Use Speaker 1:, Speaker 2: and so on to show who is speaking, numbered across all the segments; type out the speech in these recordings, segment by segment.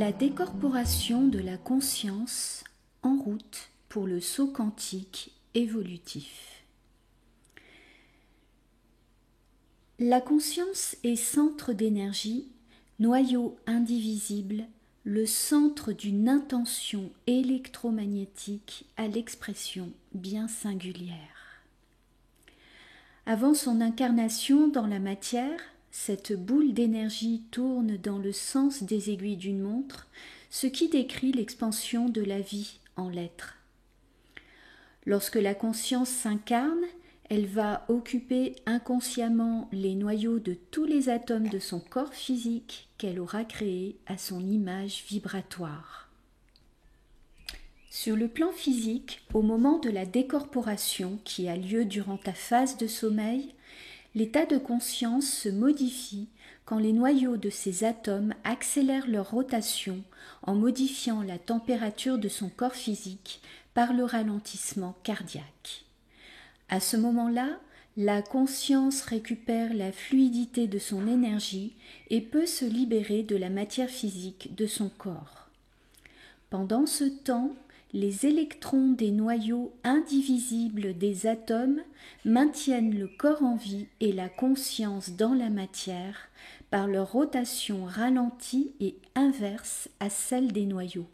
Speaker 1: La décorporation de la conscience en route pour le saut quantique évolutif. La conscience est centre d'énergie, noyau indivisible, le centre d'une intention électromagnétique à l'expression bien singulière. Avant son incarnation dans la matière, cette boule d'énergie tourne dans le sens des aiguilles d'une montre, ce qui décrit l'expansion de la vie en l'être. Lorsque la conscience s'incarne, elle va occuper inconsciemment les noyaux de tous les atomes de son corps physique qu'elle aura créé à son image vibratoire. Sur le plan physique, au moment de la décorporation qui a lieu durant ta phase de sommeil, l'état de conscience se modifie quand les noyaux de ces atomes accélèrent leur rotation en modifiant la température de son corps physique par le ralentissement cardiaque. À ce moment-là, la conscience récupère la fluidité de son énergie et peut se libérer de la matière physique de son corps. Pendant ce temps, les électrons des noyaux indivisibles des atomes maintiennent le corps en vie et la conscience dans la matière par leur rotation ralentie et inverse à celle des noyaux.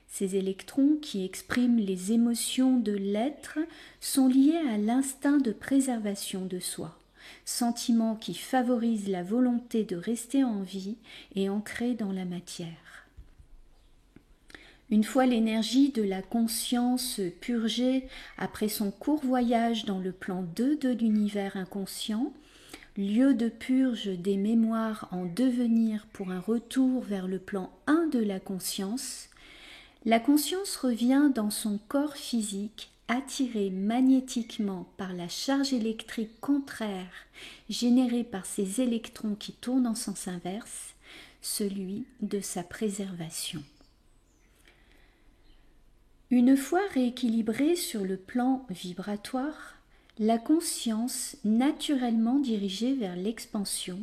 Speaker 1: Ces électrons qui expriment les émotions de l'être sont liés à l'instinct de préservation de soi, sentiment qui favorise la volonté de rester en vie et ancré dans la matière. Une fois l'énergie de la conscience purgée après son court voyage dans le plan 2 de l'univers inconscient, lieu de purge des mémoires en devenir pour un retour vers le plan 1 de la conscience, la conscience revient dans son corps physique attirée magnétiquement par la charge électrique contraire générée par ces électrons qui tournent en sens inverse, celui de sa préservation. Une fois rééquilibrée sur le plan vibratoire, la conscience, naturellement dirigée vers l'expansion,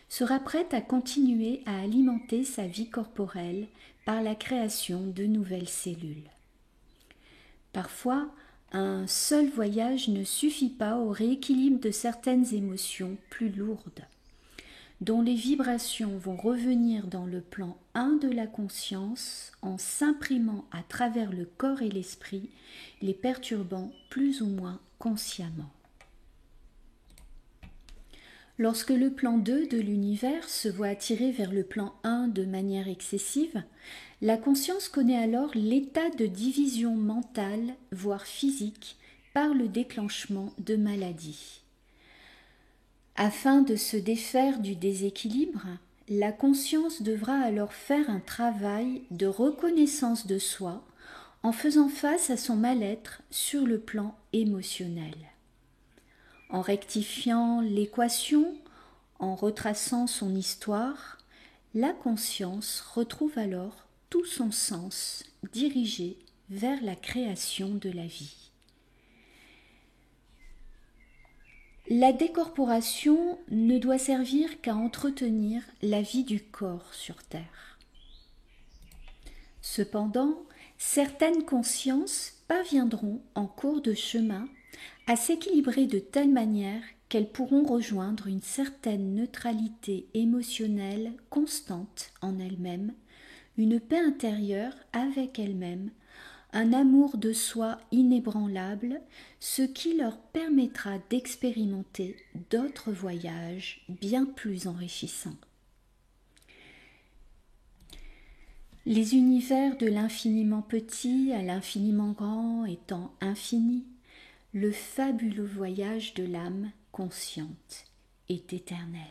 Speaker 1: sera prête à continuer à alimenter sa vie corporelle par la création de nouvelles cellules. Parfois, un seul voyage ne suffit pas au rééquilibre de certaines émotions plus lourdes, dont les vibrations vont revenir dans le plan 1 de la conscience en s'imprimant à travers le corps et l'esprit, les perturbant plus ou moins consciemment. Lorsque le plan 2 de l'univers se voit attiré vers le plan 1 de manière excessive, la conscience connaît alors l'état de division mentale, voire physique, par le déclenchement de maladies. Afin de se défaire du déséquilibre, la conscience devra alors faire un travail de reconnaissance de soi en faisant face à son mal-être sur le plan émotionnel. En rectifiant l'équation, en retraçant son histoire, la conscience retrouve alors tout son sens dirigé vers la création de la vie. La décorporation ne doit servir qu'à entretenir la vie du corps sur Terre. Cependant, certaines consciences parviendront en cours de chemin à s'équilibrer de telle manière qu'elles pourront rejoindre une certaine neutralité émotionnelle constante en elles-mêmes, une paix intérieure avec elles-mêmes, un amour de soi inébranlable, ce qui leur permettra d'expérimenter d'autres voyages bien plus enrichissants. Les univers de l'infiniment petit à l'infiniment grand étant infinis, le fabuleux voyage de l'âme consciente est éternel.